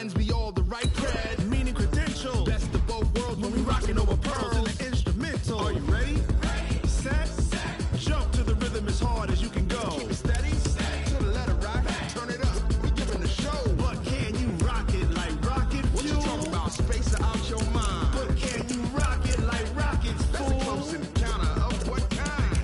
lends me all the right cred, meaning credential. Best of both worlds when we rocking over pearls in the instrumental. Are you ready? Set. Jump to the rhythm as hard as you can go. Keep it steady. To the letter right. Turn it up. We giving the show. But can you rock it like rocket fuel? What you talking about? Space out your mind. But can you rock it like rockets, fool? That's a close encounter of what kind?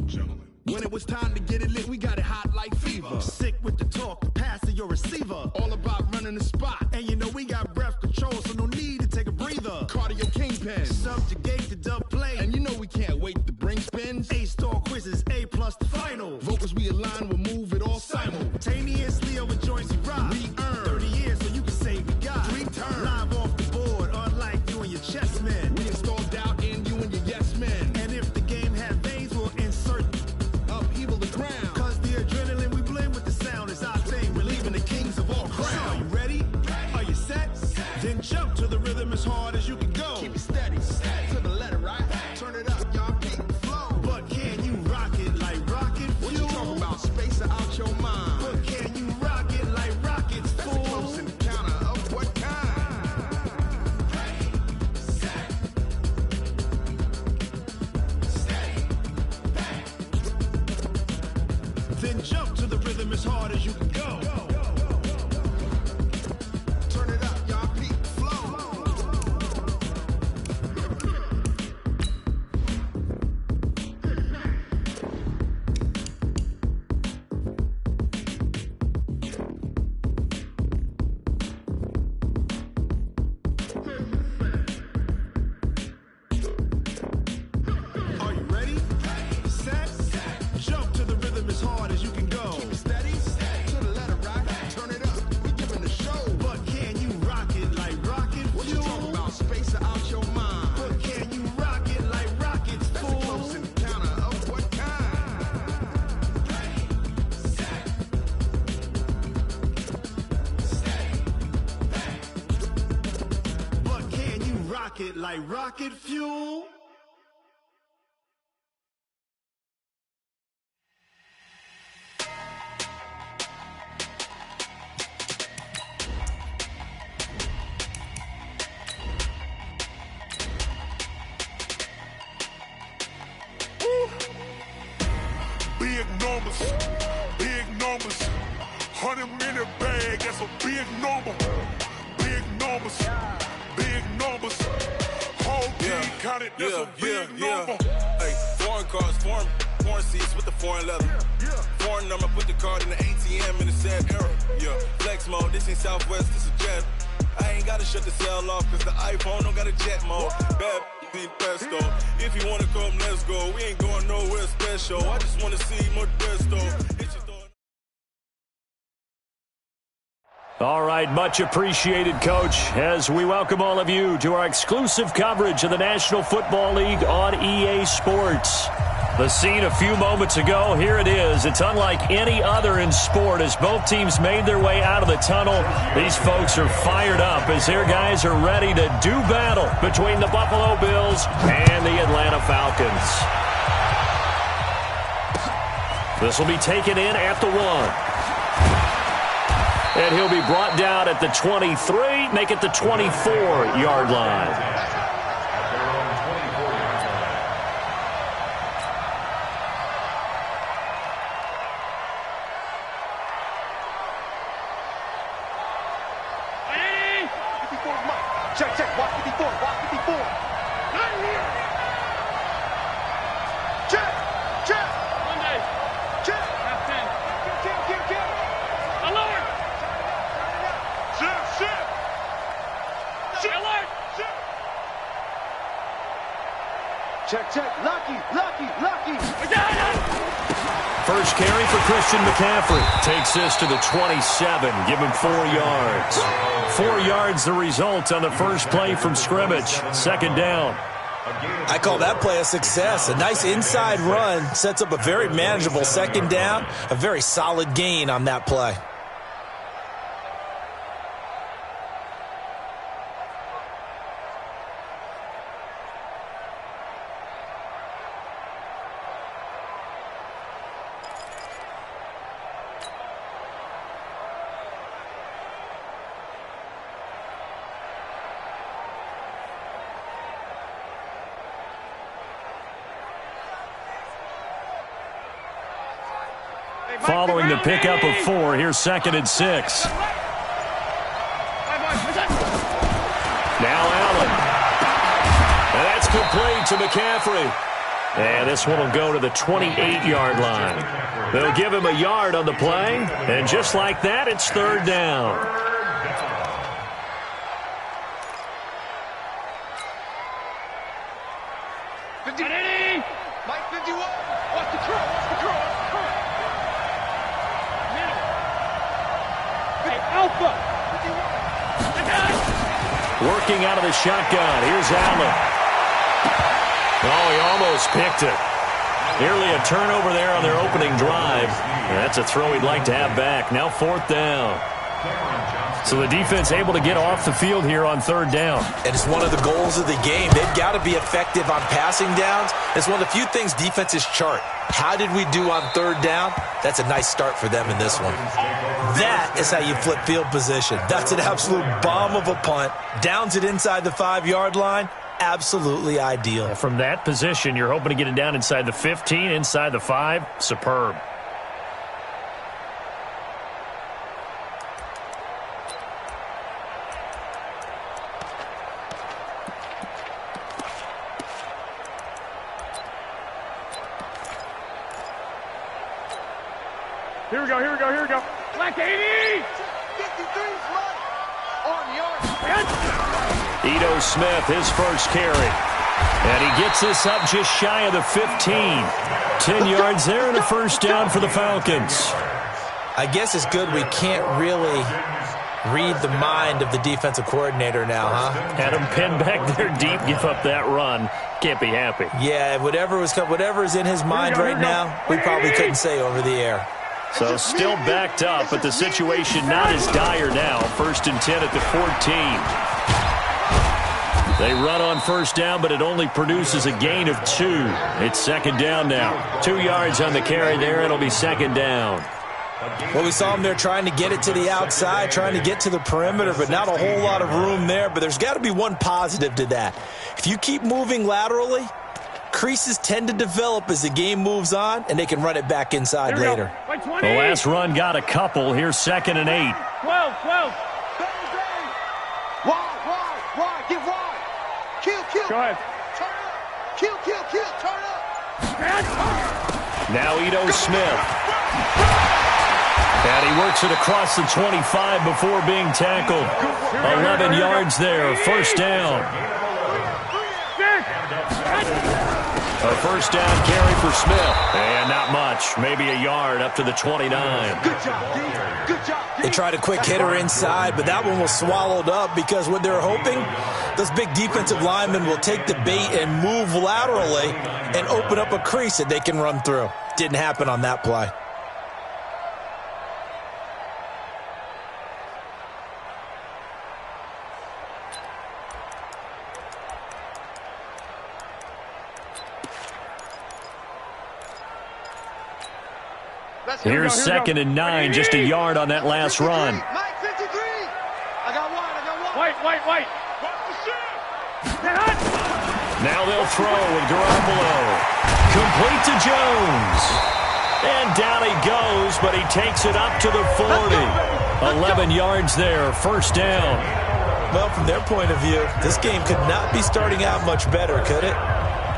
Gentlemen. When it was time to get it lit, we got it hot like fever. Sick with the talk, pass to your receiver. All about running the spot. And you know we got breath control, so no need to take a breather. Cardio kingpin, subjugate the dub play. And you know we can't wait to bring spins. A-star quizzes, A+ the final. Vocals we align, we'll move it all simultaneously over joints we rock. We earn 30 years, so you can say we got 3 turns. Live off the board, unlike you and your chess men. We install doubt in you and your yes men. And if the game had veins, we'll insert upheaval the ground. Cause the adrenaline we blend with the sound is our thing. We're leaving the kings of all crowns. Are you ready? Are you set? Then jump to the rhythm as hard as you can go. Keep it steady. To the letter right. Turn it up, y'all beat the flow. But can you rock it like rocket fuel? What you talking about? Space out your mind. But can you rock it like rockets, fool? That's a close encounter of what kind? Then jump to the rhythm as hard as you can go. Turn it up, y'all beat the flow. Are you ready? Set. Jump to the rhythm as hard as you can go. Keep it steady. To the letter right. Turn it up. We giving the show. But can you rock it like rocket fuel? What you talking about? Space out your mind. But can you rock it like rockets, fool? That's a close encounter of what kind? But can you rock it like rocket fuel? Big numbers, 100-minute bag, that's a big number. Big numbers, whole team counted, that's a big number. Hey, foreign cars, foreign seats with the foreign leather. Foreign number, put the card in the ATM in the sad era. Yeah, flex mode, this ain't Southwest, this is jet. I ain't gotta shut the cell off, cause the iPhone don't got a jet mode. Bad be pesto. If you wanna come, let's go. We ain't going nowhere special. I just wanna see Modesto. All right, much appreciated, Coach, as we welcome all of you to our exclusive coverage of the National Football League on EA Sports. The scene a few moments ago, here it is. It's unlike any other in sport as both teams made their way out of the tunnel. These folks are fired up as their guys are ready to do battle between the Buffalo Bills and the Atlanta Falcons. This will be taken in at the 1. And he'll be brought down at the 23, make it the 24-yard line. Check, watch 54, watch 54. Right here. Check. Monday. Check. Half 10. Alert. Shit. Alert. Check. Lucky. First carry for Christian McCaffrey. Takes this to the 27. Give him 4 yards. 4 yards the result on the first play from scrimmage. Second down. I call that play a success. A nice inside run sets up a very manageable second down. A very solid gain on that play. following the pickup of 4. Here's 2nd and 6. Now Allen. And that's complete to McCaffrey. And this one will go to the 28-yard line. They'll give him a yard on the play. And just like that, it's 3rd down. Mike 51. Watch the curl. Watch the curl. Hey, Alpha. 51. Working out of the shotgun. Here's Allen. Oh, he almost picked it. Nearly a turnover there on their opening drive. That's a throw he'd like to have back. Now 4th down. So the defense able to get off the field here on 3rd down. And it's one of the goals of the game. They've got to be effective on passing downs. It's one of the few things defenses chart. How did we do on 3rd down? That's a nice start for them in this one. That is how you flip field position. That's an absolute bomb of a punt. Downs it inside the 5-yard line. Absolutely ideal. From that position, you're hoping to get it down inside the 15, inside the 5. Superb. Here we go. Black 80! 53 slot on yard. Ito Smith, his first carry. And he gets this up just shy of the 15. 10 yards there and a 1st down for the Falcons. I guess it's good we can't really read the mind of the defensive coordinator now, huh? Had him pinned back there deep, give up that run. Can't be happy. Yeah, whatever is in his mind right now, we probably couldn't say over the air. So still backed up, but the situation not as dire now. 1st and 10 at the 14. They run on 1st down, but it only produces a gain of 2. It's 2nd down now. 2 yards on the carry there. It'll be 2nd down. Well, we saw them there trying to get it to the outside, trying to get to the perimeter, but not a whole lot of room there. But there's got to be one positive to that. If you keep moving laterally, creases tend to develop as the game moves on, and they can run it back inside later. The last run got a couple. Here's 2nd and 8. 12. Wide. Get wide. Kill. Go ahead. Turn up. Kill. Turn up. Now Ito Smith. And he works it across the 25 before being tackled. 11 yards there. 1st down. A 1st down carry for Smith. And not much. Maybe a yard up to the 29. Good job, D. They tried a quick hitter inside, but that one was swallowed up because what they're hoping, those big defensive linemen will take the bait and move laterally and open up a crease that they can run through. Didn't happen on that play. Here's 2nd and 9, just a yard on that last run. Mike 53. I got one. White. Now they'll throw with Garoppolo. Complete to Jones. And down he goes, but he takes it up to the 40. 11 yards there, 1st down. Well, from their point of view, this game could not be starting out much better, could it?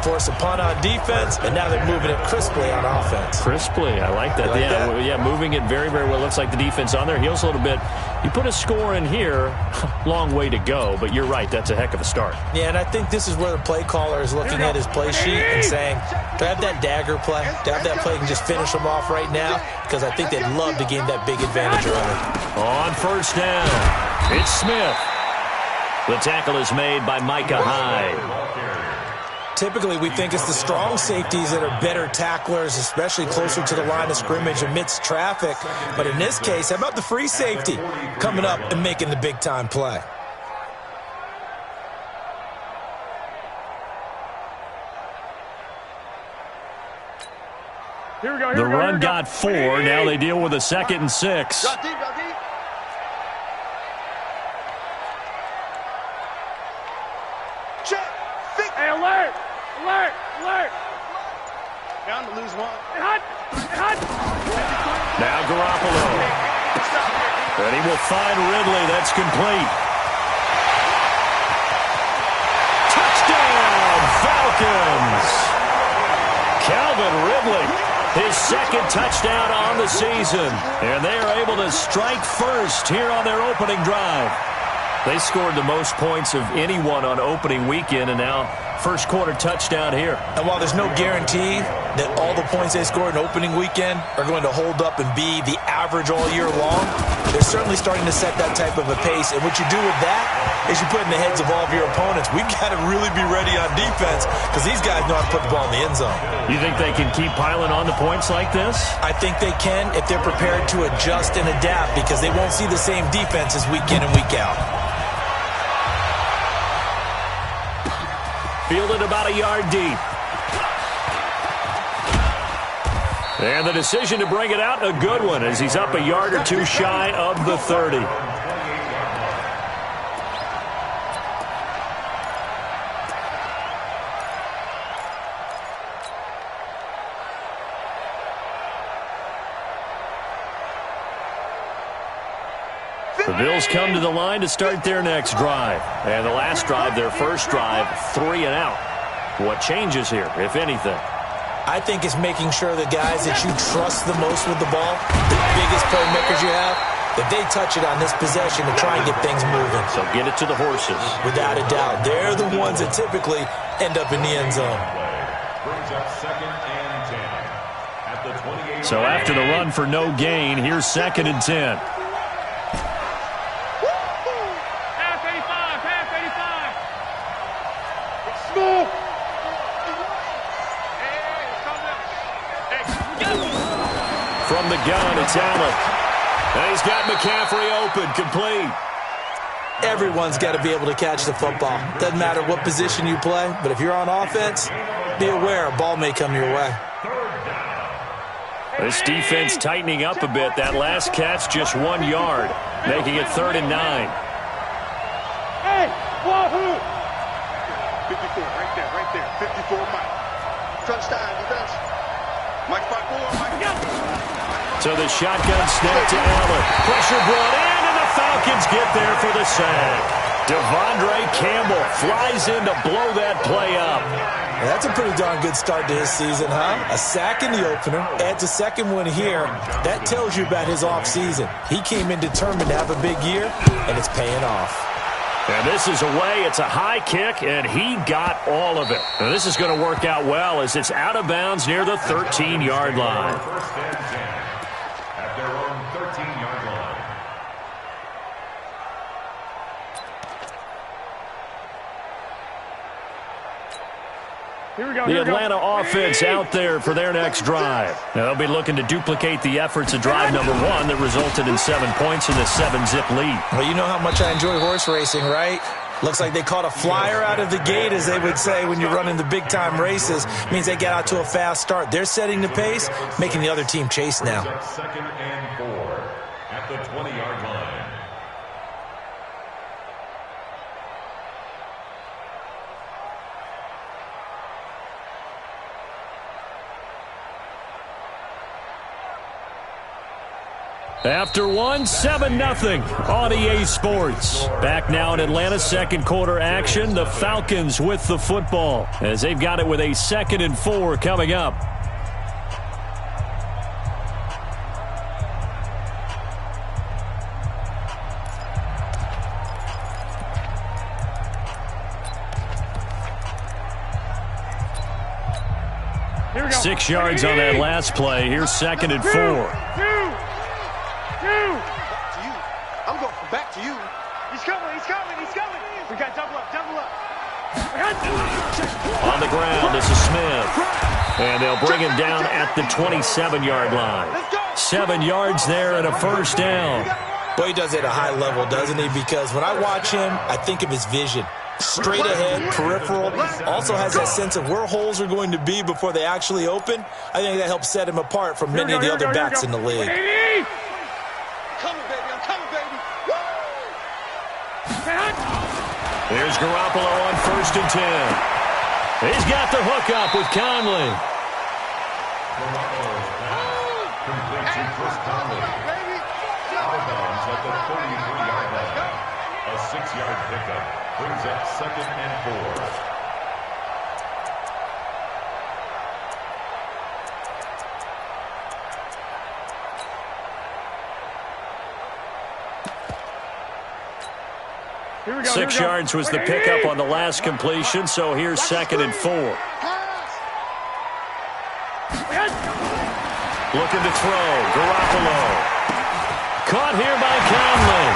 Force a punt on defense, and now they're moving it crisply on offense. Crisply, I like that. Yeah, moving it very, very well. Looks like the defense on their heels a little bit. You put a score in here, long way to go, but you're right, that's a heck of a start. Yeah, and I think this is where the play caller is looking at his play sheet and saying, do I have that dagger play? Do I have that play and just finish them off right now? Because I think they'd love to gain that big advantage early. On 1st down, it's Smith. The tackle is made by Micah Hyde. Typically, we think it's the strong safeties that are better tacklers, especially closer to the line of scrimmage amidst traffic. But in this case, how about the free safety coming up and making the big-time play? The run got 4. Now they deal with a 2nd and 6. Drop deep. Check. Hey, alert. Down to lose one. Hot. Now Garoppolo. And he will find Ridley. That's complete. Touchdown, Falcons. Calvin Ridley, his second touchdown on the season. And they are able to strike first here on their opening drive. They scored the most points of anyone on opening weekend, and now first quarter touchdown here. And while there's no guarantee that all the points they scored in opening weekend are going to hold up and be the average all year long, they're certainly starting to set that type of a pace. And what you do with that is you put in the heads of all of your opponents, we've got to really be ready on defense because these guys know how to put the ball in the end zone. You think they can keep piling on the points like this? I think they can if they're prepared to adjust and adapt because they won't see the same defenses week in and week out. Fielded about a yard deep. And the decision to bring it out, a good one, as he's up a yard or two shy of the 30. The Bills come to the line to start their next drive. And the last drive, their first drive, 3 and out. What changes here, if anything? I think it's making sure the guys that you trust the most with the ball, the biggest playmakers you have, that they touch it on this possession to try and get things moving. So get it to the horses. Without a doubt. They're the ones that typically end up in the end zone. So after the run for no gain, here's 2nd and 10. From the gun, it's Allen. And he's got McCaffrey open, complete. Everyone's got to be able to catch the football. Doesn't matter what position you play, but if you're on offense, be aware a ball may come your way. This defense tightening up a bit. That last catch just 1 yard, making it 3rd and 9. Hey, wahoo! 54, right there. 54, Mike. Touchdown, defense. Mike 5-4, Mike. So the shotgun snap to Allen. Pressure brought in, and the Falcons get there for the sack. Devondre Campbell flies in to blow that play up. That's a pretty darn good start to his season, huh? A sack in the opener, adds a second one here. That tells you about his offseason. He came in determined to have a big year, and it's paying off. And this is away. It's a high kick, and he got all of it. Now, this is going to work out well as it's out of bounds near the 13-yard line. At their own 13-yard line. The Atlanta offense out there for their next drive. Now, they'll be looking to duplicate the efforts of drive number 1 that resulted in 7 points in the 7-zip lead. Well, you know how much I enjoy horse racing, right? Looks like they caught a flyer out of the gate, as they would say when you're running the big-time races. Means they get out to a fast start. They're setting the pace, making the other team chase now. 2nd and 4 at the 20-yard line. After 1, 7-0 on EA Sports. Back now in Atlanta, second quarter action. The Falcons with the football as they've got it with a 2nd and 4 coming up. Here we go. 6 yards on that last play. Here's 2nd and 4. I'm going back to you. He's coming. We got double up. On the ground, this is Smith. And they'll bring him down at the 27-yard line. 7 yards there and a first down. Boy, he does it at a high level, doesn't he? Because when I watch him, I think of his vision. Straight ahead, peripheral. Also has that sense of where holes are going to be before they actually open. I think that helps set him apart from many of the other backs in the league. Here's Garoppolo on 1st and 10. He's got the hook up with Conley. Complete to Chris Conley. Out of bounds at the 33-yard line. A 6-yard pickup brings up 2nd and 4. Here we go, 6 yards was the pickup on the last completion, so here's 2nd and 4. Looking to throw. Garoppolo. Caught here by Conley.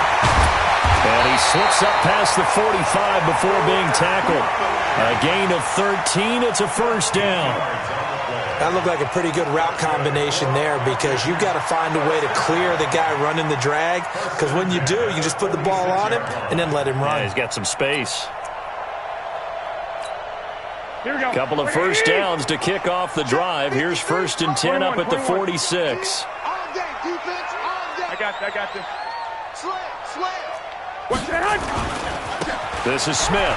And he slips up past the 45 before being tackled. A gain of 13. It's a first down. That looked like a pretty good route combination there because you've got to find a way to clear the guy running the drag, because when you do, you just put the ball on him and then let him run. Yeah, he's got some space. Here we go. Couple of first downs to kick off the drive. Here's 1st and 10 up at the 46. All day, defense, all day. I got this. Slam. Watch that. This is Smith.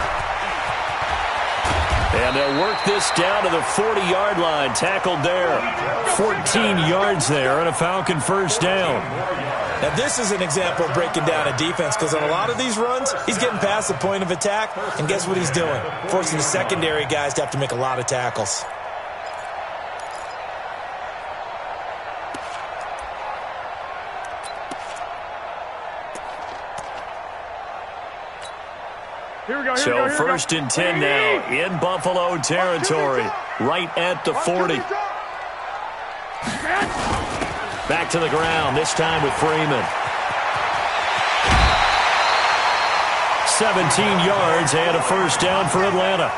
And they'll work this down to the 40-yard line. Tackled there. 14 yards there and a Falcon first down. Now, this is an example of breaking down a defense, because on a lot of these runs, he's getting past the point of attack, and guess what he's doing? Forcing the secondary guys to have to make a lot of tackles. Here we go. So 1st and 10 now in Buffalo territory, right at the 40. Back to the ground, this time with Freeman. 17 yards and a first down for Atlanta.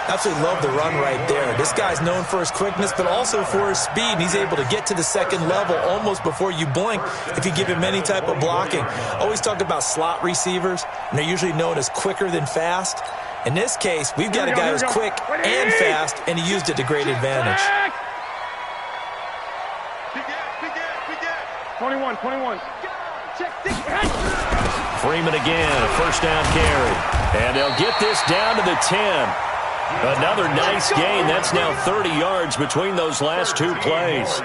Absolutely love the run right there. This guy's known for his quickness, but also for his speed. He's able to get to the second level almost before you blink if you give him any type of blocking. Always talk about slot receivers, and they're usually known as quicker than fast. In this case, we've got a guy who's quick and fast, and he used it to great advantage. 21. Freeman again, a first down carry. And they'll get this down to the 10. Another nice gain. That's now 30 yards between those last two plays.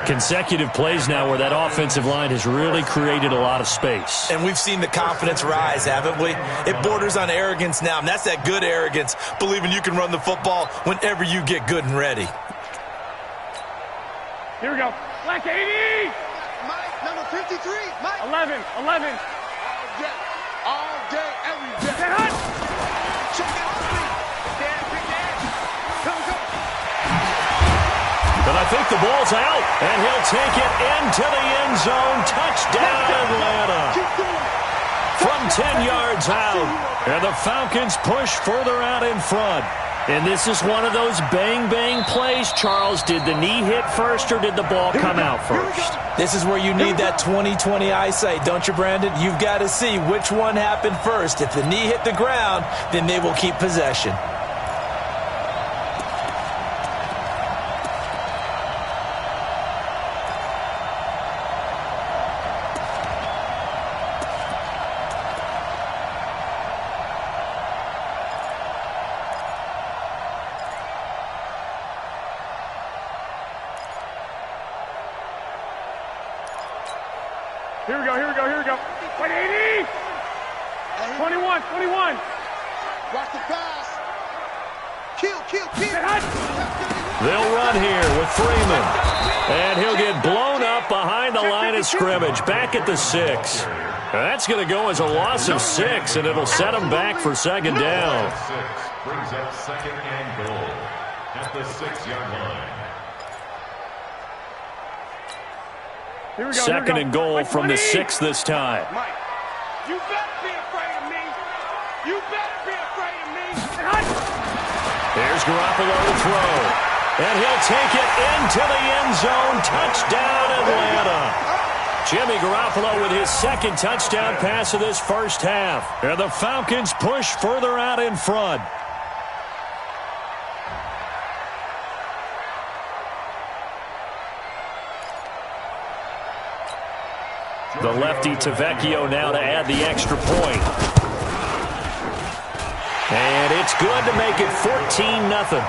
Consecutive plays now where that offensive line has really created a lot of space. And we've seen the confidence rise, haven't we? It borders on arrogance now, and that's that good arrogance, believing you can run the football whenever you get good and ready. Here we go. Black 80. Mike, number 53. Mike. 11. All day, every day. Get hot. Check it out, big dad. Come. But I think the ball's out, and he'll take it into the end zone. Touchdown, Atlanta. From 10 yards out, and the Falcons push further out in front. And this is one of those bang-bang plays, Charles. Did the knee hit first, or did the ball come out first? This is where you need that 20/20 eyesight, don't you, Brandon? You've got to see which one happened first. If the knee hit the ground, then they will keep possession. Here we go. 80. 21. Watch the pass. Kill. They'll run here with Freeman. And he'll get blown up behind the line of scrimmage, back at the 6. That's going to go as a loss of 6, and it'll set them back for second down. 6 brings up 2nd and goal at the 6-yard line. Here we go. Second and goal from the 6 this time. Mike, you better be afraid of me. Here's Garoppolo to throw. And he'll take it into the end zone. Touchdown, Atlanta. Jimmy Garoppolo with his second touchdown pass of this first half. And the Falcons push further out in front. The lefty to Vecchio now to add the extra point. And it's good to make it 14-0.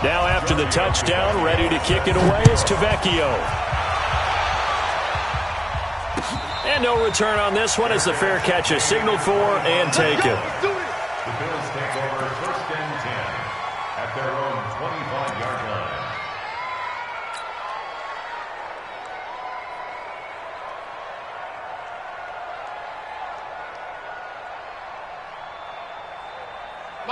Now after the touchdown, ready to kick it away is Tavecchio. And no return on this one as the fair catch is signaled for and taken. The Bills take over 1st and 10 at their own 25-yard line.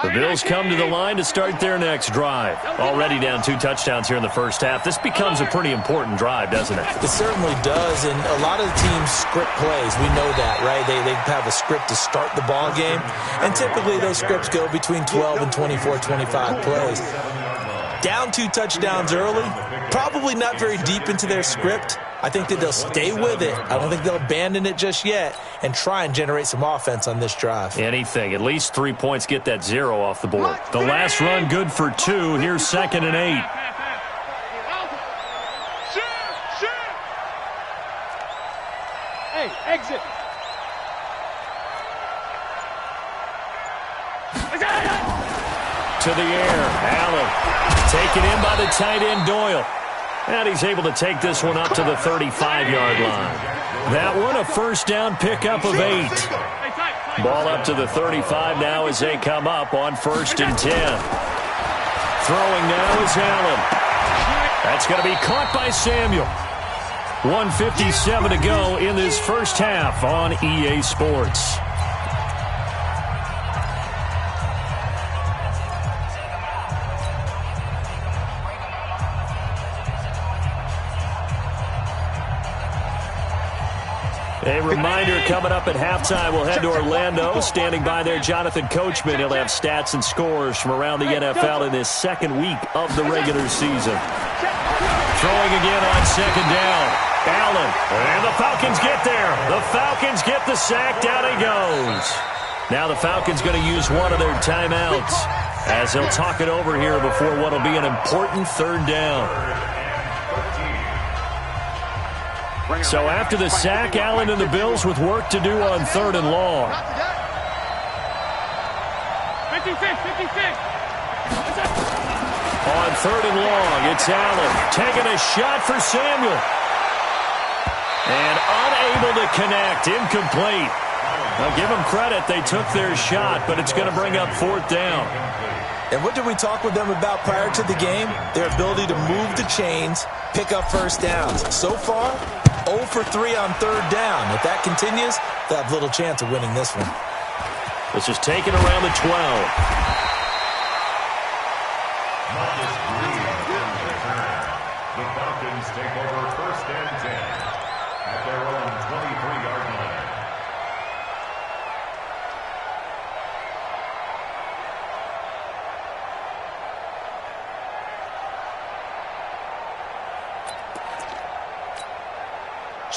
The Bills come to the line to start their next drive. Already down 2 touchdowns here in the first half. This becomes a pretty important drive, doesn't it? It certainly does, and a lot of the teams script plays. We know that, right? They have a script to start the ball game, and typically those scripts go between 12 and 24, 25 plays. Down 2 touchdowns early, probably not very deep into their script. I think that they'll stay with it. I don't think they'll abandon it just yet and try and generate some offense on this drive. Anything. At least 3 points get that 0 off the board. The last run good for 2. Here's 2nd and 8. Hey, exit. To the air. Allen taken in by the tight end Doyle. And he's able to take this one up to the 35-yard line. That one a first down pickup of 8. Ball up to the 35 now as they come up on 1st and 10. Throwing now is Allen. That's going to be caught by Samuel. 1:57 to go in this first half on EA Sports. A reminder, coming up at halftime, we'll head to Orlando. Standing by there, Jonathan Coachman. He'll have stats and scores from around the NFL in this 2nd week of the regular season. Throwing again on 2nd down. Allen. And the Falcons get there. The Falcons get the sack. Down he goes. Now the Falcons going to use one of their timeouts as they'll talk it over here before what will be an important 3rd down. So after the sack, Allen and the Bills with work to do on 3rd and long. 56. On 3rd and long, it's Allen taking a shot for Samuel. And unable to connect, incomplete. Now give them credit, they took their shot, but it's going to bring up 4th down. And what did we talk with them about prior to the game? Their ability to move the chains, pick up first downs. So far, 0 for 3 on 3rd down. If that continues, they'll have little chance of winning this one. This is taken around the 12. The Falcons take over 1st and 10 at their own 23-yard line.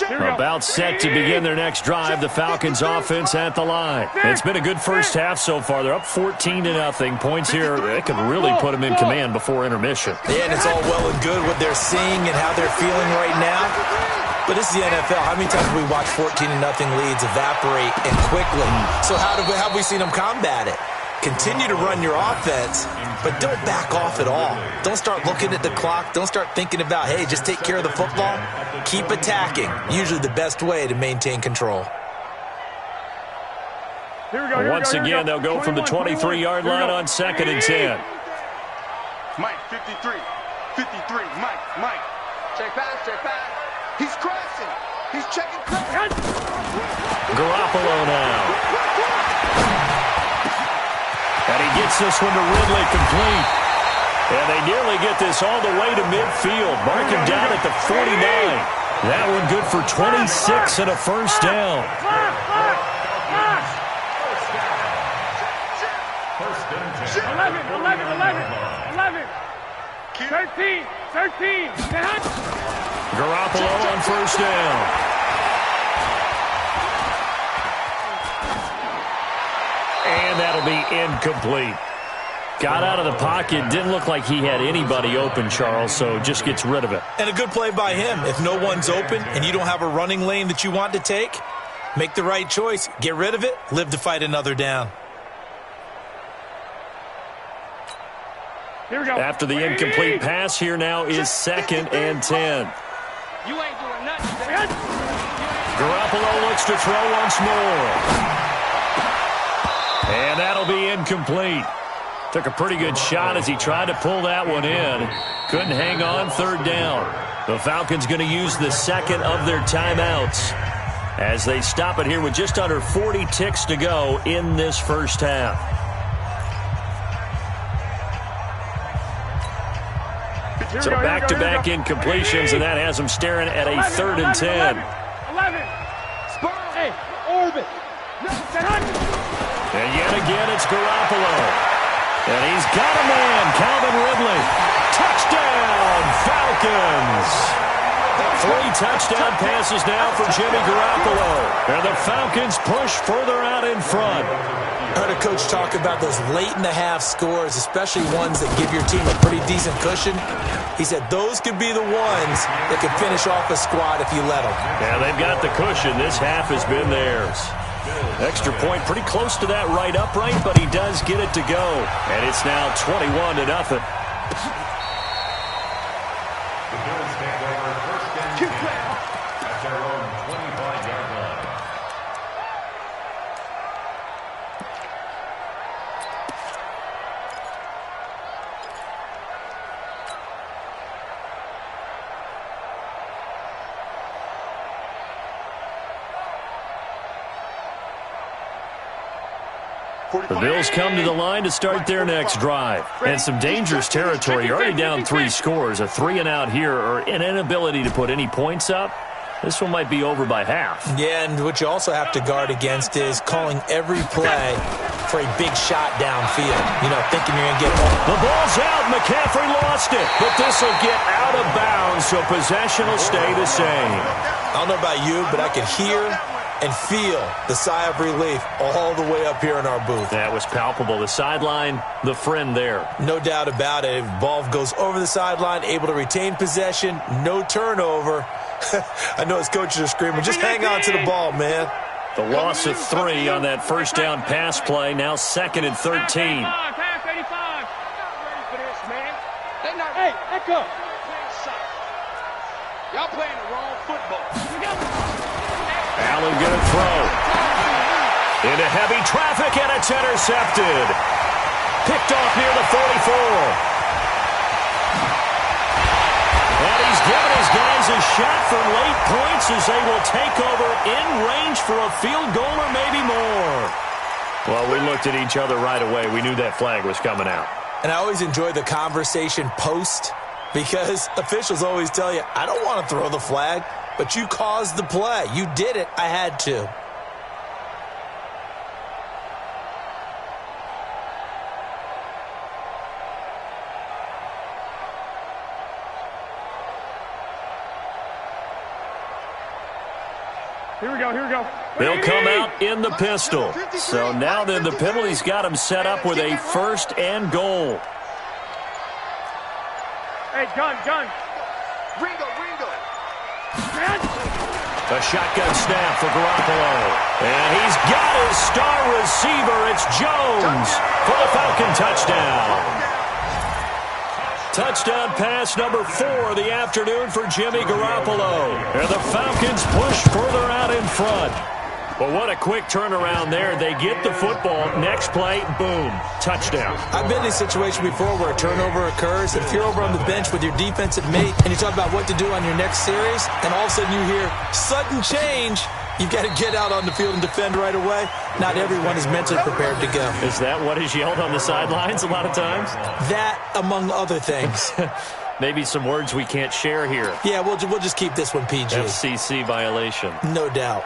About set to begin their next drive. The Falcons offense at the line. It's been a good first half so far. They're up 14-0. Points here, they could really put them in command before intermission. Yeah, and it's all well and good what they're seeing and how they're feeling right now. But this is the NFL. How many times have we watched 14-0 leads evaporate and quickly? So how have we seen them combat it? Continue to run your offense, but don't back off at all. Don't start looking at the clock. Don't start thinking about, hey, just take care of the football. Keep attacking. Usually the best way to maintain control. Once again, they'll go from the 23-yard line on 2nd and 10. Mike, 53. 53. Mike. Check back. He's crashing. He's checking crash. Garoppolo now. And he gets this one to Ridley complete. And they nearly get this all the way to midfield. Mark him down at the 49. That one good for 26 and a first down. 11. 13. Garoppolo on first down. And that'll be incomplete. Got out of the pocket. Didn't look like he had anybody open, Charles, so just gets rid of it. And a good play by him. If no one's open and you don't have a running lane that you want to take, make the right choice. Get rid of it. Live to fight another down. Here we go. After the incomplete pass, here now is 2nd and 10. You ain't doing nothing. Garoppolo looks to throw once more. And that'll be incomplete. Took a pretty good shot as he tried to pull that one in. Couldn't hang on, 3rd down. The Falcons going to use the 2nd of their timeouts as they stop it here with just under 40 ticks to go in this first half. So back-to-back incompletions, and that has them staring at a 3rd and 10. 11. Hey, orbit. And yet again, it's Garoppolo. And he's got a man, Calvin Ridley. Touchdown, Falcons. 3 touchdown passes now for Jimmy Garoppolo. And the Falcons push further out in front. I heard a coach talk about those late-in-the-half scores, especially ones that give your team a pretty decent cushion. He said those could be the ones that could finish off a squad if you let them. Yeah, they've got the cushion. This half has been theirs. Extra point pretty close to that right upright, but he does get it to go. And it's now 21-0. The Bills take over 1st and 10 at their own 25-yard line. The Bills come to the line to start their next drive. And some dangerous territory. You're already down 3 scores. A 3-and-out here or an inability to put any points up. This one might be over by half. Yeah, and what you also have to guard against is calling every play for a big shot downfield. You know, thinking you're going to get one. The ball's out. McCaffrey lost it. But this will get out of bounds, so possession will stay the same. I don't know about you, but I could hear and feel the sigh of relief all the way up here in our booth. That was palpable. The sideline, the friend there. No doubt about it. If ball goes over the sideline, able to retain possession, no turnover. I know his coaches are screaming, just hang on to the ball, man. The loss of 3 on that first down pass play, now 2nd and 13. Pass 85. Ready for this, man. Hey, echo. Y'all playing the wrong football. Allen going to throw. Into heavy traffic, and it's intercepted. Picked off near the 44. And he's given his guys a shot for late points as they will take over in range for a field goal or maybe more. Well, we looked at each other right away. We knew that flag was coming out. And I always enjoy the conversation post because officials always tell you, I don't want to throw the flag, but you caused the play. You did it. I had to. Here we go, here we go. They'll come out in the pistol. So now then the penalty's got him set up with a 1st and goal. Hey, gun. Ringo. A shotgun snap for Garoppolo. And he's got his star receiver. It's Jones for the Falcon touchdown. Touchdown pass number 4 of the afternoon for Jimmy Garoppolo. And the Falcons push further out in front. Well, what a quick turnaround there. They get the football. Next play, boom, touchdown. I've been in a situation before where a turnover occurs, and if you're over on the bench with your defensive mate and you talk about what to do on your next series, and all of a sudden you hear sudden change, you've got to get out on the field and defend right away. Not everyone is mentally prepared to go. Is that what is yelled on the sidelines a lot of times? That, among other things. Maybe some words we can't share here. Yeah, we'll just keep this one PG. FCC violation. No doubt.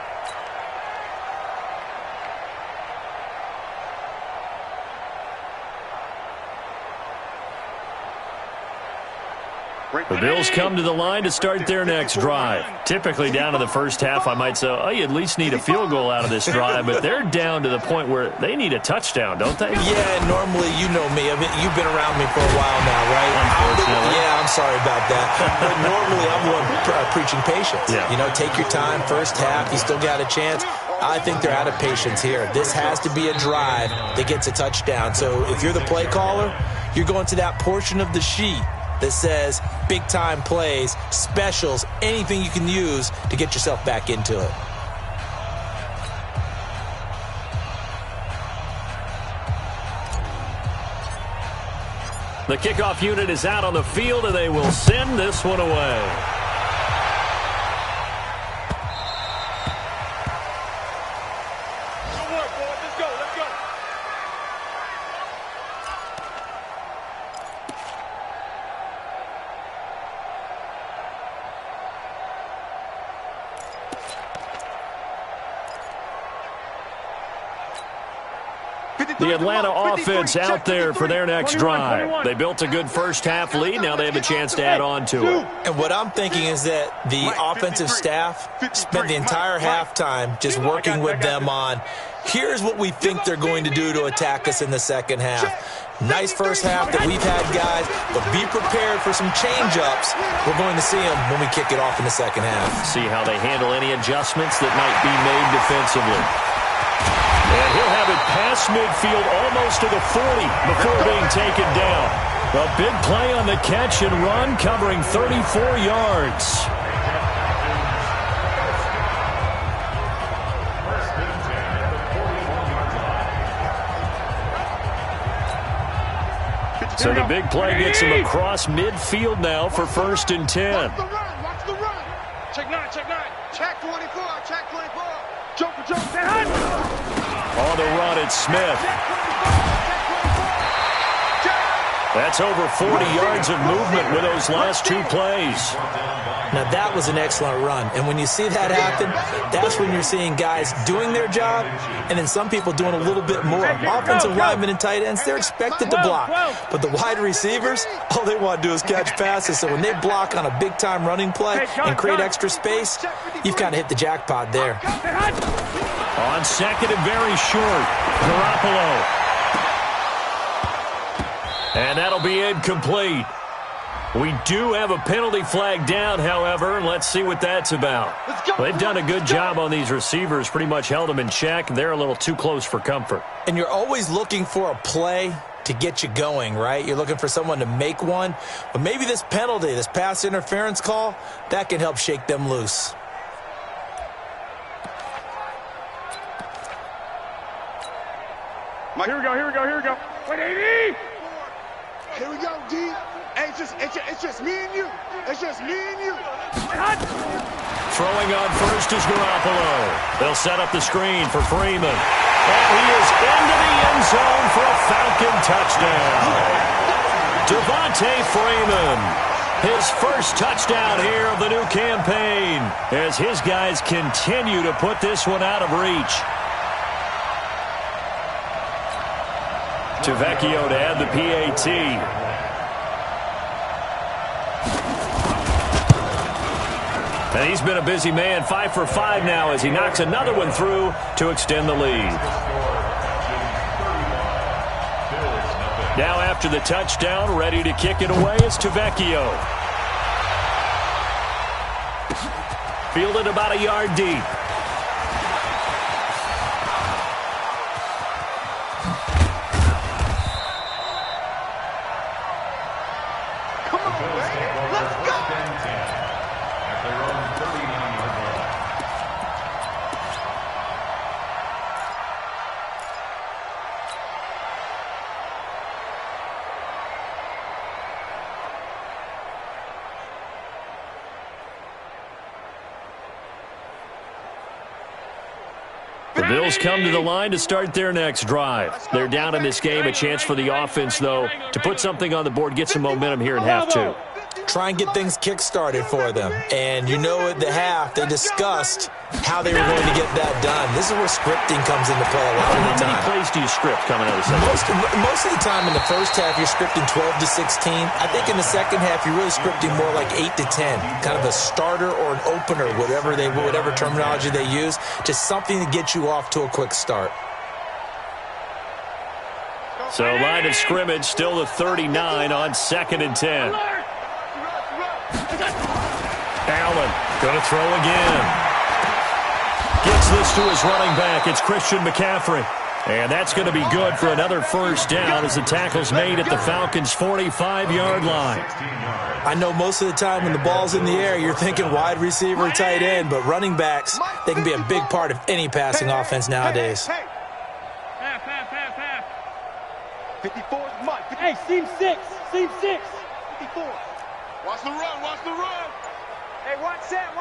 The Bills come to the line to start their next drive. Typically down to the first half, I might say, oh, you at least need a field goal out of this drive, but they're down to the point where they need a touchdown, don't they? Yeah, normally, you know me. I mean, you've been around me for a while now, right? Unfortunately. Yeah, I'm sorry about that. But normally, I'm the one preaching patience. Yeah. You know, take your time. First half, you still got a chance. I think they're out of patience here. This has to be a drive that gets a touchdown. So if you're the play caller, you're going to that portion of the sheet that says big-time plays, specials, anything you can use to get yourself back into it. The kickoff unit is out on the field, and they will send this one away. The Atlanta offense out there for their next drive. They built a good first-half lead. Now they have a chance to add on to it. And what I'm thinking is that the offensive staff spent the entire halftime just working with them on, here's what we think they're going to do to attack us in the second half. Nice first half that we've had, guys, but be prepared for some change-ups. We're going to see them when we kick it off in the second half. See how they handle any adjustments that might be made defensively. And he'll have it past midfield almost to the 40 before being taken down. A big play on the catch and run, covering 34 yards. So the big play gets him across midfield now for 1st and 10. Watch the run, watch the run. Check 9, check 9. Check 24, check 24. Jump for jump, On the run, it's Smith. That's over 40 yards of movement with those last 2 plays. Now, that was an excellent run. And when you see that happen, that's when you're seeing guys doing their job and then some people doing a little bit more. Offensive linemen and tight ends, they're expected to block. But the wide receivers, all they want to do is catch passes. So when they block on a big-time running play and create extra space, you've kind of hit the jackpot there. On second and very short, Garoppolo. And that'll be incomplete. We do have a penalty flag down, however. Let's see what that's about. They've done a good job on these receivers, pretty much held them in check. They're a little too close for comfort. And you're always looking for a play to get you going, right? You're looking for someone to make one. But maybe this penalty, this pass interference call, that can help shake them loose. Here we go, here we go, here we go. Wait, 80! Here we go, D. Hey, it's just me and you. It's just me and you. Throwing on first is Garoppolo. They'll set up the screen for Freeman. And he is into the end zone for a Falcon touchdown. Devontae Freeman, his first touchdown here of the new campaign, as his guys continue to put this one out of reach. Vecchio to add the PAT. And he's been a busy man, 5 for 5 now as he knocks another one through to extend the lead. Now after the touchdown, ready to kick it away is Vecchio. Fielded about a yard deep. The Bills come to the line to start their next drive. They're down in this game. A chance for the offense, though, to put something on the board, get some momentum here in half 2. Try and get things kick-started for them. And you know at the half, they discussed how they were going to get that done. This is where scripting comes into play a lot of the time. How many plays do you script coming out of the second half? Most of the time in the first half, you're scripting 12 to 16. I think in the second half, you're really scripting more like 8 to 10. Kind of a starter or an opener, whatever terminology they use. Just something to get you off to a quick start. So line of scrimmage still the 39 on 2nd and 10. Allen going to throw again. Gets this to his running back. It's Christian McCaffrey. And that's going to be good for another first down as the tackle's made at the Falcons' 45-yard line. I know most of the time when the ball's in the air, you're thinking wide receiver, tight end, but running backs, they can be a big part of any passing offense nowadays. Half. 54 is Mike. Hey, seam 6. 54. Watch the run. Hey, watch that.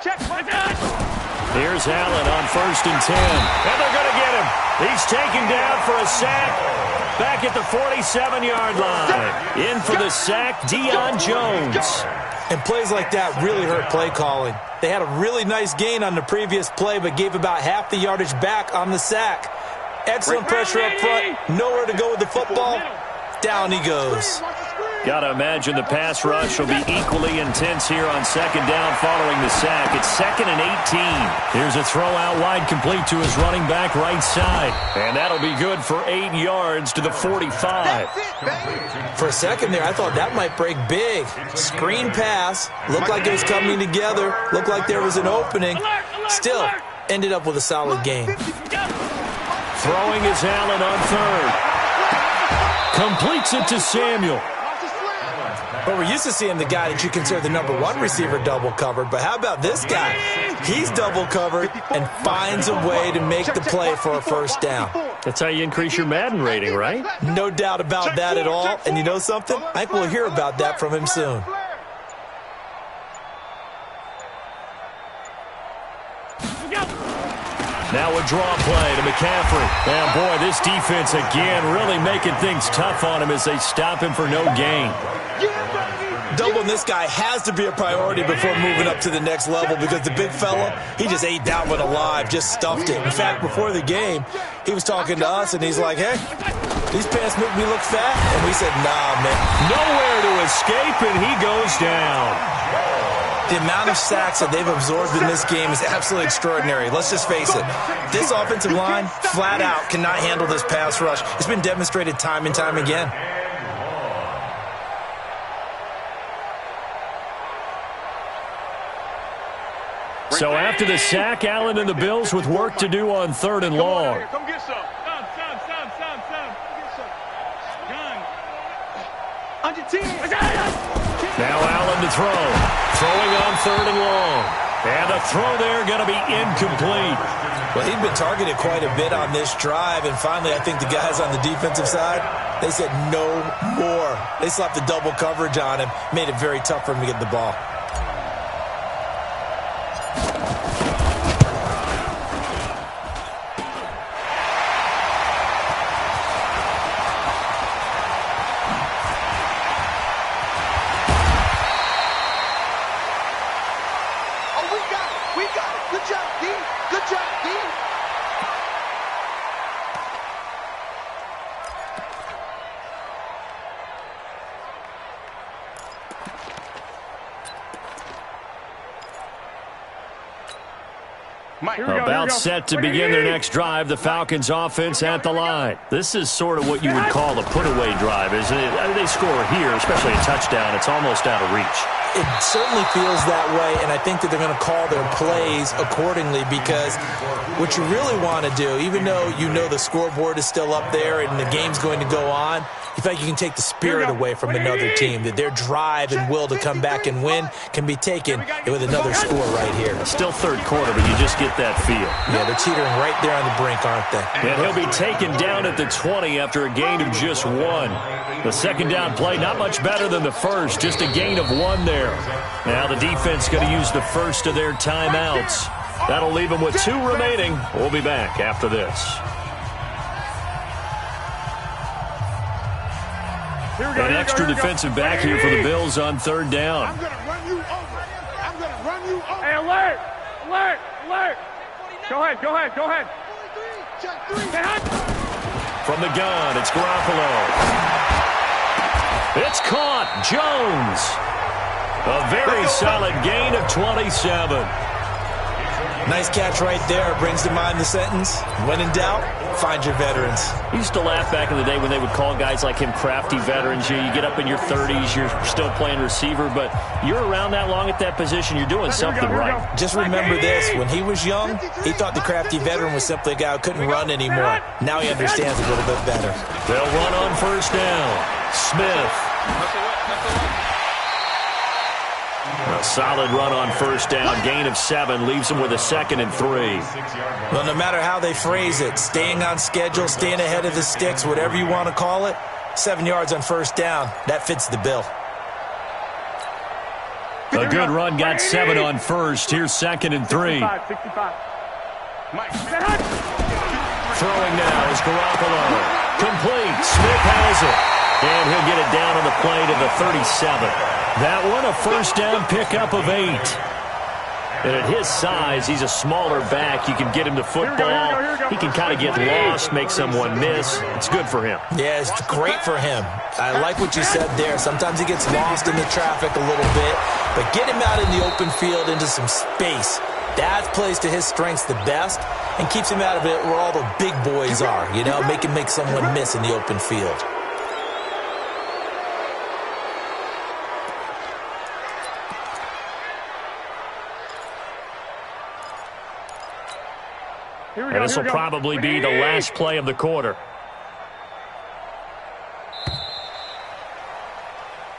Check. Here's Allen on 1st and 10. And they're going to get him. He's taken down for a sack. Back at the 47-yard line. In for the sack, Deion Jones. And plays like that really hurt play calling. They had a really nice gain on the previous play, but gave about half the yardage back on the sack. Excellent pressure up front. Nowhere to go with the football. Down he goes. Got to imagine the pass rush will be equally intense here on 2nd down following the sack. It's 2nd and 18. Here's a throw out wide complete to his running back right side. And that'll be good for 8 yards to the 45. For a second there, I thought that might break big. Screen pass. Looked like it was coming together. Looked like there was an opening. Still, ended up with a solid gain. Throwing is Allen on 3rd. Completes it to Samuel. But we're used to seeing the guy that you consider the #1 receiver double covered. But how about this guy? He's double covered and finds a way to make the play for a first down. That's how you increase your Madden rating, right? No doubt about that at all. And you know something? I think we'll hear about that from him soon. Now a draw play to McCaffrey. And boy, this defense again really making things tough on him as they stop him for no gain. Doubling this guy has to be a priority before moving up to the next level because the big fella, he just ate that one alive, just stuffed it. In fact, before the game, he was talking to us, and he's like, hey, these pants make me look fat. And we said, nah, man. Nowhere to escape, and he goes down. The amount of sacks that they've absorbed in this game is absolutely extraordinary. Let's just face it. This offensive line, flat out, cannot handle this pass rush. It's been demonstrated time and time again. So after the sack, Allen and the Bills with work to do on 3rd and long. Come get some. Some. On your team. Now Allen to throw. Throwing on 3rd and long. And the throw there going to be incomplete. Well, he'd been targeted quite a bit on this drive, and finally I think the guys on the defensive side, they said no more. They slapped the double coverage on him, made it very tough for him to get the ball. About set to begin their next drive, the Falcons offense at the line. This is sort of what you would call a put-away drive, isn't it? They score here, especially a touchdown. It's almost out of reach. It certainly feels that way, and I think that they're going to call their plays accordingly because what you really want to do, even though you know the scoreboard is still up there and the game's going to go on, you feel like you can take the spirit away from another team, that their drive and will to come back and win can be taken with another score right here. Still 3rd quarter, but you just get that feel. Yeah, they're teetering right there on the brink, aren't they? And he'll be taken down at the 20 after a gain of just 1. The 2nd down play, not much better than the first, just a gain of 1 there. Now the defense going to use the first of their timeouts. That'll leave them with 2 remaining. We'll be back after this. An extra defensive back here for the Bills on 3rd down. I'm going to run you over. Hey, alert! Go ahead. From the gun, it's Garoppolo. It's caught. Jones. A very solid gain of 27. Nice catch right there. Brings to mind the sentence, when in doubt, find your veterans. I used to laugh back in the day when they would call guys like him crafty veterans. You get up in your 30s, you're still playing receiver, but you're around that long at that position, you're doing something right. Just remember this. When he was young, he thought the crafty veteran was simply a guy who couldn't run anymore. Now he understands a little bit better. They'll run on first down. Smith. A solid run on first down. Gain of 7 leaves him with a 2nd and 3. Well, no matter how they phrase it, staying on schedule, staying ahead of the sticks, whatever you want to call it, 7 yards on first down, that fits the bill. A good run got 7 on first. Here's 2nd and 3. 65. Throwing now is Garoppolo. Complete. Smith has it. And he'll get it down on the play to the 37. That one a first down pickup of 8. And at his size, he's a smaller back. You can get him to football. He can kind of get lost, make someone miss. It's good for him. Yeah, it's great for him. I like what you said there. Sometimes he gets lost in the traffic a little bit, but get him out in the open field into some space. That plays to his strengths the best and keeps him out of it where all the big boys are, you know, make him make someone miss in the open field. And this will probably be the last play of the quarter.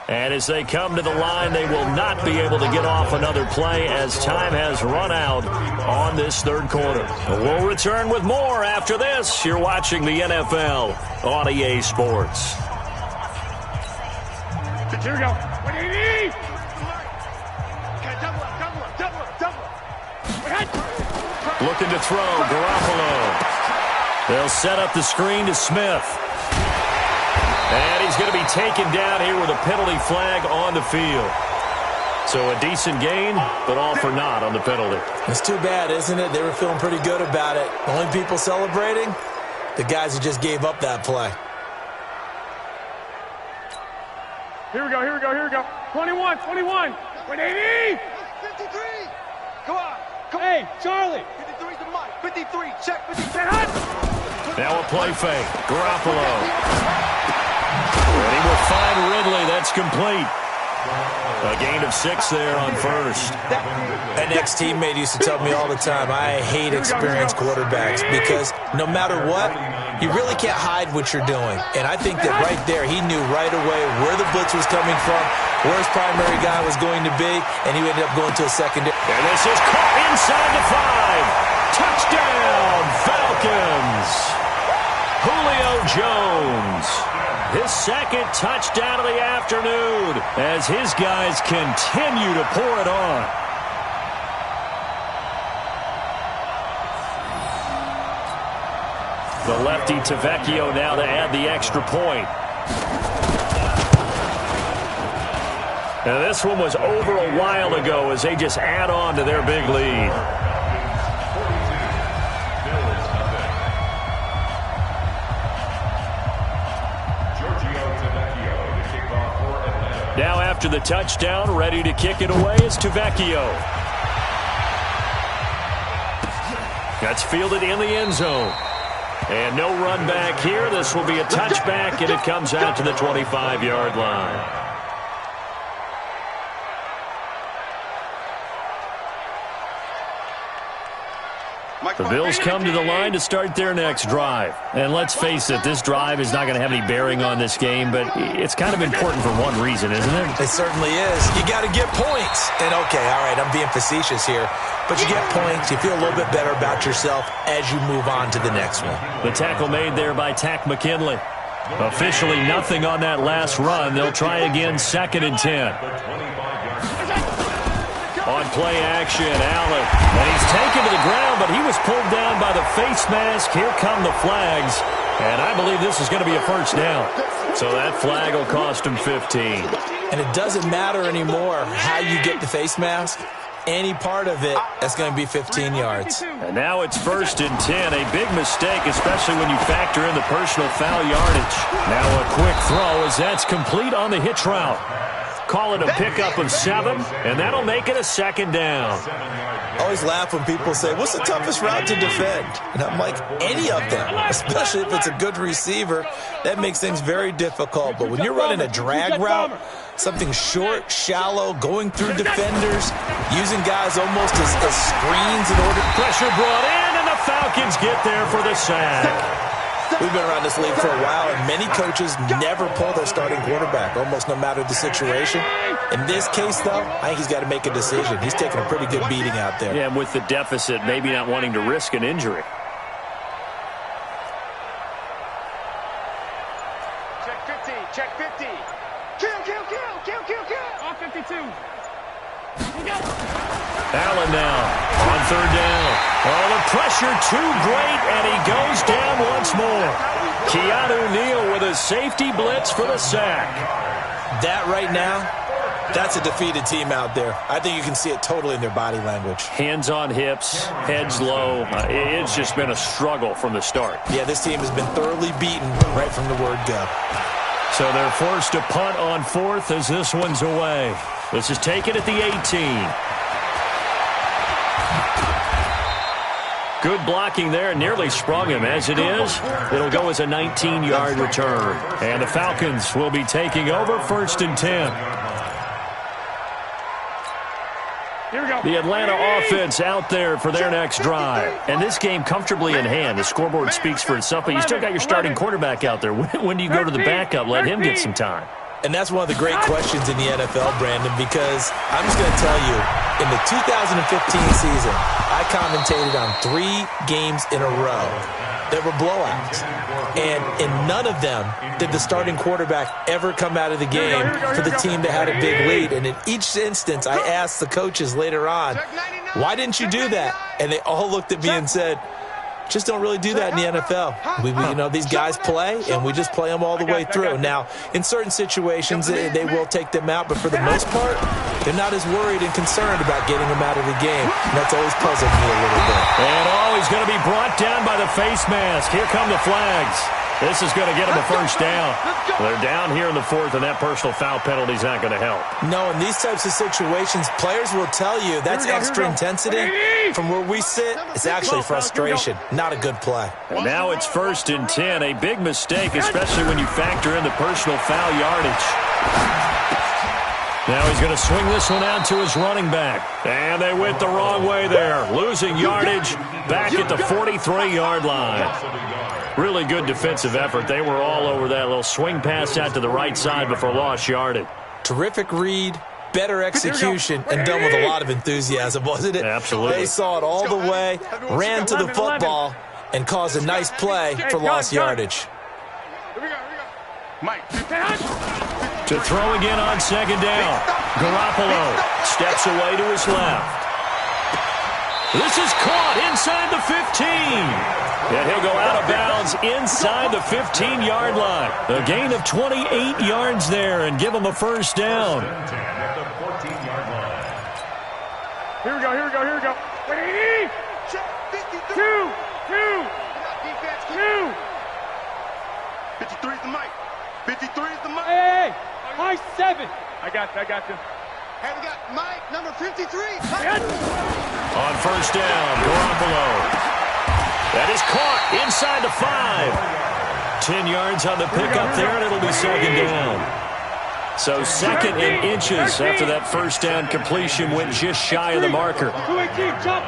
And as they come to the line, they will not be able to get off another play as time has run out on this third quarter. We'll return with more after this. You're watching the NFL on EA Sports. Here we go. Looking to throw, Garoppolo. They'll set up the screen to Smith. And he's going to be taken down here with a penalty flag on the field. So a decent gain, but all for naught on the penalty. It's too bad, isn't it? They were feeling pretty good about it. The only people celebrating, the guys who just gave up that play. Here we go, here we go, here we go. 21, 21. 180. 53. Go on. Hey, Charlie. 53 to Mike. 53. Check 53. Now a play fake. Garoppolo. And he will find Ridley. That's complete. A gain of 6 there on first. An ex-teammate used to tell me all the time, I hate experienced quarterbacks because no matter what, you really can't hide what you're doing. And I think that right there, he knew right away where the blitz was coming from, where his primary guy was going to be, and he ended up going to a secondary. And this is caught inside the 5. Touchdown, Falcons. Julio Jones. His second touchdown of the afternoon as his guys continue to pour it on. The lefty Tavecchio now to add the extra point. Now this one was over a while ago as they just add on to their big lead. Now after the touchdown, ready to kick it away is Tavecchio. That's fielded in the end zone. And no run back here. This will be a touchback, and it comes out to the 25-yard line. The Bills come to the line to start their next drive. And let's face it, this drive is not going to have any bearing on this game, but it's kind of important for one reason, isn't it? It certainly is. You got to get points. And okay, all right, I'm being facetious here, but you get points, you feel a little bit better about yourself as you move on to the next one. The tackle made there by Tack McKinley. Officially nothing on that last run. They'll try again, 2nd and 10. On play action, Allen. And he's taken to the ground, but he was pulled down by the face mask. Here come the flags. And I believe this is going to be a first down. So that flag will cost him 15. And it doesn't matter anymore how you get the face mask. Any part of it, that's going to be 15 yards. And now it's 1st and 10. A big mistake, especially when you factor in the personal foul yardage. Now a quick throw as that's complete on the hitch route. call it a pickup of 7, and that'll make it a second down. I always laugh when people say, what's the toughest route to defend? And I'm like, any of them, especially if it's a good receiver. That makes things very difficult. But when you're running a drag route, something short, shallow, going through defenders, using guys almost as screens in order. Pressure brought in, and the Falcons get there for the sack. We've been around this league for a while, and many coaches never pull their starting quarterback, almost no matter the situation. In this case, though, I think he's got to make a decision. He's taking a pretty good beating out there. Yeah, and with the deficit, maybe not wanting to risk an injury. Check 50, check 50. Kill. All 52. Allen now on third down. Oh, the pressure too great, and he goes down once more. Keanu Neal with a safety blitz for the sack. That right now, that's a defeated team out there. I think you can see it totally in their body language. Hands on hips, heads low. It's just been a struggle from the start. Yeah, this team has been thoroughly beaten right from the word go. So they're forced to punt on 4th as this one's away. This is taken at the 18. Good blocking there, nearly sprung him. As it is, it'll go as a 19-yard return. And the Falcons will be taking over 1st and 10. Here we go. The Atlanta offense out there for their next drive. And this game comfortably in hand. The scoreboard speaks for itself, but you still got your starting quarterback out there. When do you go to the backup? Let him get some time. And that's one of the great questions in the NFL, Brandon, because I'm just going to tell you, in the 2015 season, I commentated on 3 games in a row that were blowouts. And in none of them did the starting quarterback ever come out of the game for the team that had a big lead. And in each instance, I asked the coaches later on, why didn't you do that? And they all looked at me and said, just don't really do that in the NFL. These guys play, and we just play them all the way through. Now, in certain situations, they will take them out, but for the most part, they're not as worried and concerned about getting them out of the game. And that's always puzzled me a little bit. And he's going to be brought down by the face mask. Here come the flags. This is going to get them a first down. They're down here in the 4th, and that personal foul penalty is not going to help. No, in these types of situations, players will tell you that's extra intensity. From where we sit, it's actually frustration. Not a good play. And now it's 1st and 10. A big mistake, especially when you factor in the personal foul yardage. Now he's going to swing this one out to his running back. And they went the wrong way there. Losing yardage back at the 43-yard line. Really good defensive effort. They were all over that little swing pass out to the right side before lost yardage. Terrific read, better execution, and done with a lot of enthusiasm, wasn't it? Absolutely. They saw it all the way, ran to the football, and caused a nice play for lost yardage. Mike. To throw again on 2nd down. Garoppolo steps away to his left. This is caught inside the 15. And he'll go out of bounds inside the 15-yard line. A gain of 28 yards there and give him a first down. Here we go. Ready? 2. 53 is the mic. 53 is the mic. Hey, high 7. I got you. Hey, we got Mike, number 53. On first down, Garoppolo. That is caught inside the 5. 10 yards on the pickup there, and it'll be 2nd down. So 2nd and inches after that first down completion went just shy of the marker. 218, jump.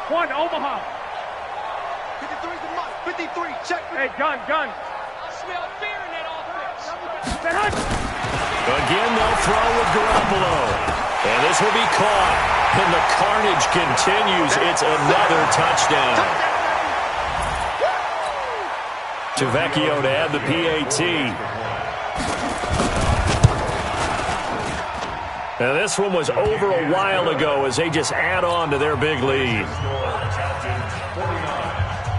1, Omaha. 53 is the mic. 53, check. Hey, gun. I smell fear in that offense. Again, they'll throw with Garoppolo. And this will be caught. And the carnage continues. It's another touchdown. Tavecchio to add the PAT. Now this one was over a while ago as they just add on to their big lead.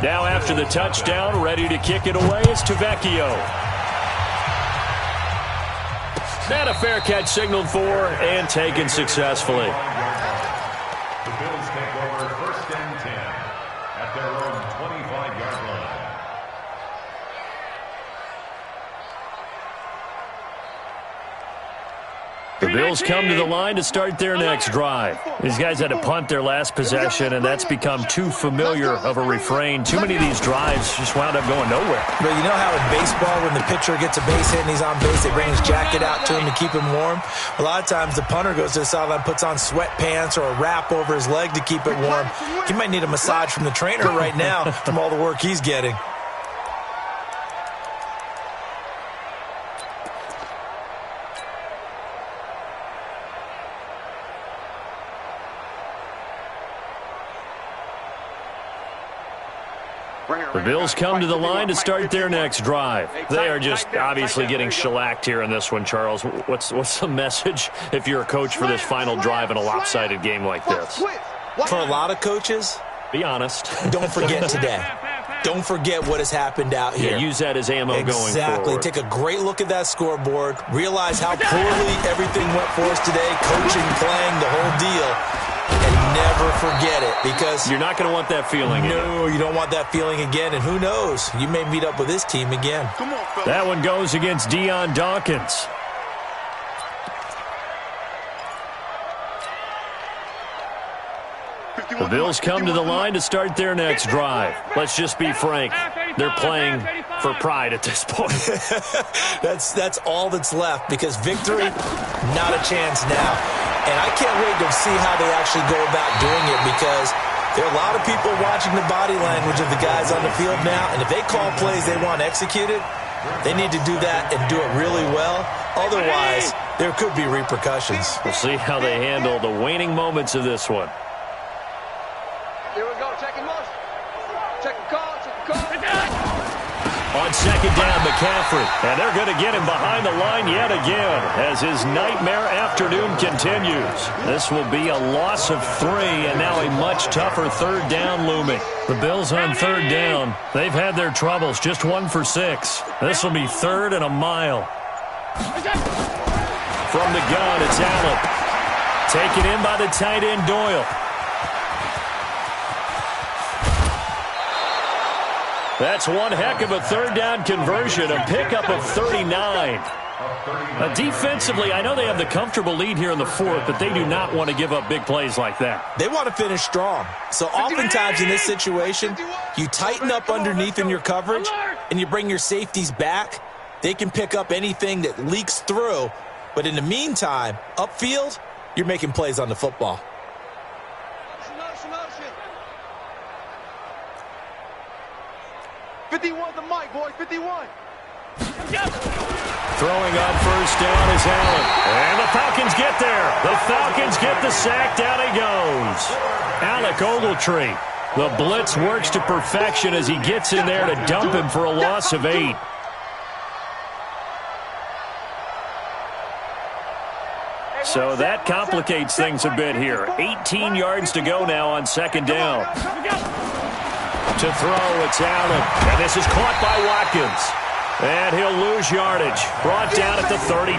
Now after the touchdown, ready to kick it away is Tavecchio. And a fair catch signaled for and taken successfully. The Bills take over 1st and 10 at their own 25-yard line. The Bills come to the line to start their next drive. These guys had to punt their last possession, and that's become too familiar of a refrain. Too many of these drives just wound up going nowhere. But you know how in baseball, when the pitcher gets a base hit and he's on base, they bring his jacket out to him to keep him warm? A lot of times the punter goes to the sideline, puts on sweatpants or a wrap over his leg to keep it warm. He might need a massage from the trainer right now from all the work he's getting. The Bills come to the line to start their next drive. They are just obviously getting shellacked here in this one, Charles. What's the message if you're a coach for this final drive in a lopsided game like this? For a lot of coaches, be honest. Don't forget today. Don't forget what has happened out here. Yeah, use that as ammo going forward. Exactly. Take a great look at that scoreboard. Realize how poorly everything went for us today. Coaching, playing, the whole deal. And never forget it, because you're not going to want that feeling again. No, you don't want that feeling again. And who knows? You may meet up with this team again. Come on, fella. That one goes against Deion Dawkins. The Bills come to the line to start their next drive. Let's just be frank. They're playing for pride at this point. That's all that's left, because victory, not a chance now. And I can't wait to see how they actually go about doing it, because there are a lot of people watching the body language of the guys on the field now, and if they call plays they want executed, they need to do that and do it really well. Otherwise, there could be repercussions. We'll see how they handle the waning moments of this one. Here we go, checking motion. Check the call, check the call. On second down, McCaffrey. And they're going to get him behind the line yet again as his nightmare afternoon continues. This will be a loss of 3, and now a much tougher third down looming. The Bills on third down. They've had their troubles, just 1 for 6. This will be 3rd and a mile. From the gun, it's Allen. Taken in by the tight end, Doyle. That's one heck of a third down conversion, a pickup of 39. Defensively, I know they have the comfortable lead here in the 4th, but they do not want to give up big plays like that. They want to finish strong. So oftentimes in this situation, you tighten up underneath in your coverage and you bring your safeties back. They can pick up anything that leaks through. But in the meantime, upfield, you're making plays on the football. 51 the mic, boys, 51. Throwing on first down is Allen. And the Falcons get there. The Falcons get the sack. Down he goes. Alec Ogletree. The blitz works to perfection as he gets in there to dump him for a loss of 8. So that complicates things a bit here. 18 yards to go now on second down. To throw, it's Allen. And this is caught by Watkins. And he'll lose yardage. Brought down at the 32.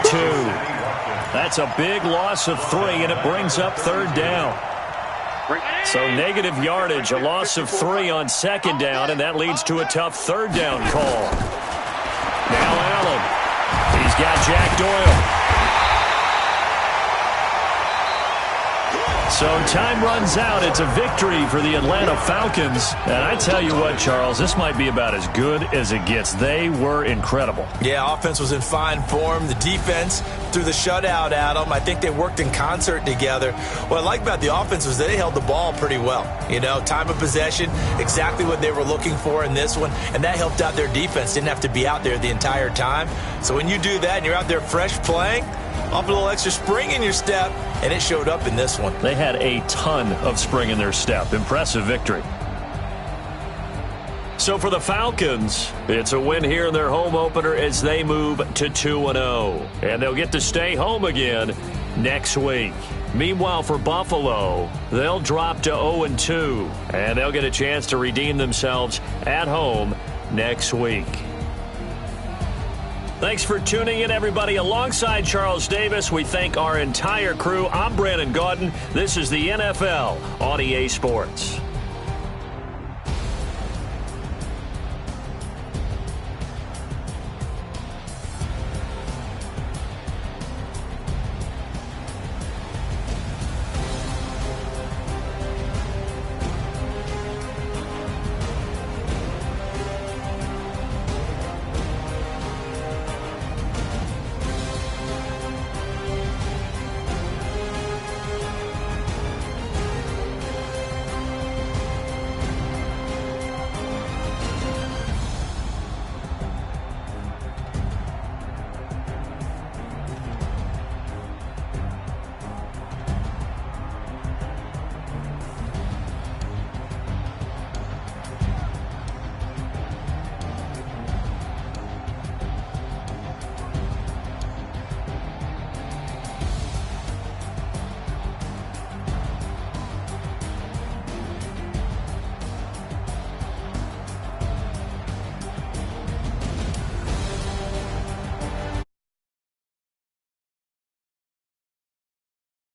That's a big loss of 3, and it brings up third down. So negative yardage, a loss of 3 on second down, and that leads to a tough third down call. Now Allen. He's got Jack Doyle. So time runs out. It's a victory for the Atlanta Falcons. And I tell you what, Charles, this might be about as good as it gets. They were incredible. Yeah, offense was in fine form. The defense threw the shutout at them. I think they worked in concert together. What I like about the offense was they held the ball pretty well. You know, time of possession, exactly what they were looking for in this one. And that helped out their defense. Didn't have to be out there the entire time. So when you do that and you're out there fresh playing, off a little extra spring in your step, and it showed up in this one. They had a ton of spring in their step. Impressive victory. So for the Falcons, it's a win here in their home opener as they move to 2-0. And they'll get to stay home again next week. Meanwhile, for Buffalo, they'll drop to 0-2. And they'll get a chance to redeem themselves at home next week. Thanks for tuning in, everybody. Alongside Charles Davis, we thank our entire crew. I'm Brandon Gaudin. This is the NFL on EA Sports.